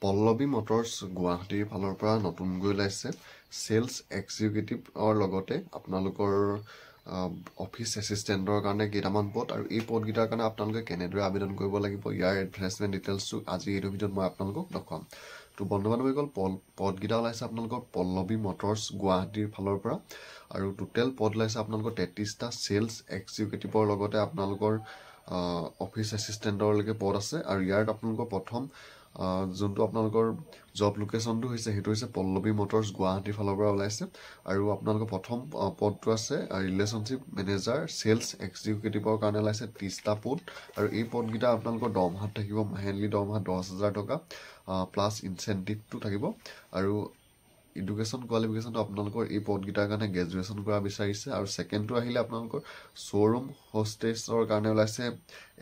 Pallavi Motors গুৱাহাটীৰ ফালৰ পৰা নতুনকৈ ওলাইছে চেলছ এক্সিকিউটিভৰ লগতে আপোনালোকৰ অফিচ এছিষ্টেণ্টৰ কাৰণে কেইটামান পদ আৰু এই পদকেইটাৰ কাৰণে আপোনালোকে কেনেদৰে আবেদন কৰিব লাগিব ইয়াৰ এডভাৰ্টাইজমেণ্ট ডিটেইলছটো আজি এইটো ভিডিঅ'ত মই আপোনালোকক দেখুৱাম। তো বন্ধু বান্ধৱীসকল পদকেইটা ওলাইছে আপোনালোকৰ পল্লৱী মটৰ্ছ গুৱাহাটীৰ ফালৰ পৰা আৰু টোটেল পদ ওলাইছে আপোনালোকৰ 33টা চেলছ এক্সিকিউটিভৰ লগতে আপোনালোকৰ অফিচ এছিষ্টেণ্টৰলৈকে পদ আছে আৰু ইয়াত আপোনালোকৰ প্ৰথম যোনটো আপোনালোকৰ জব লোকেশ্যনটো হৈছে সেইটো হৈছে পল্লৱী মটৰ্ছ গুৱাহাটীৰ ফালৰ পৰা ওলাইছে আৰু আপোনালোকৰ প্ৰথম পদটো আছে ৰিলেশ্যনশ্বিপ মেনেজাৰ চেলছ এক্সিকিউটিভৰ কাৰণে ওলাইছে 30টা পদ আৰু এই পদকেইটা আপোনালোকৰ দৰমহাত থাকিব মাহেলী দৰমহা 10,000 টকা প্লাছ ইনচেণ্টিভটো থাকিব আৰু এডুকেশ্যন কোৱালিফিকেশ্যনটো আপোনালোকৰ এই পদকেইটাৰ কাৰণে গ্ৰেজুৱেশ্যন কৰা বিচাৰিছে আৰু ছেকেণ্ডটো আহিলে আপোনালোকৰ শ্ব'ৰুম হোষ্টেছৰ কাৰণে ওলাইছে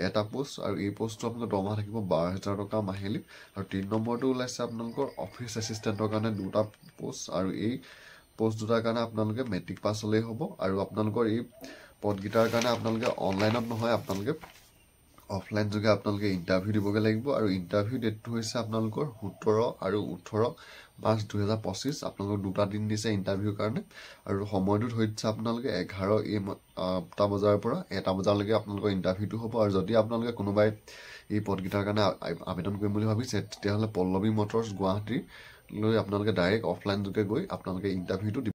এটা পোষ্ট আৰু এই পোষ্টটো আপোনালোকৰ দৰমহা থাকিব 12,000 টকা মাহেলী আৰু 3 নম্বৰটো ওলাইছে আপোনালোকৰ অফিচ এছিষ্টেণ্টৰ কাৰণে 2টা পোষ্ট আৰু এই পোষ্ট দুটাৰ কাৰণে আপোনালোকে মেট্ৰিক পাছ হ'লেই হ'ব আৰু আপোনালোকৰ এই পদকেইটাৰ কাৰণে আপোনালোকে অনলাইনত নহয় আপোনালোকে অফলাইন যোগে আপোনালোকে ইণ্টাৰভিউ দিবগৈ লাগিব আৰু ইণ্টাৰভিউ ডেটটো হৈছে আপোনালোকৰ 17 আৰু 18 মাৰ্চ 2025 আপোনালোকৰ 2টা দিন দিছে ইণ্টাৰভিউৰ কাৰণে আৰু সময়টো ধৰি দিছে আপোনালোকে 11টা বজাৰ পৰা 1টা বজালৈকে আপোনালোকৰ ইণ্টাৰভিউটো হ'ব আৰু যদি আপোনালোকে কোনোবাই এই পদকেইটাৰ কাৰণে আবেদন কৰিম বুলি ভাবিছে তেতিয়াহ'লে পল্লৱী মটৰ্ছ গুৱাহাটীলৈ আপোনালোকে ডাইৰেক্ট অফলাইন যোগে গৈ আপোনালোকে ইণ্টাৰভিউটো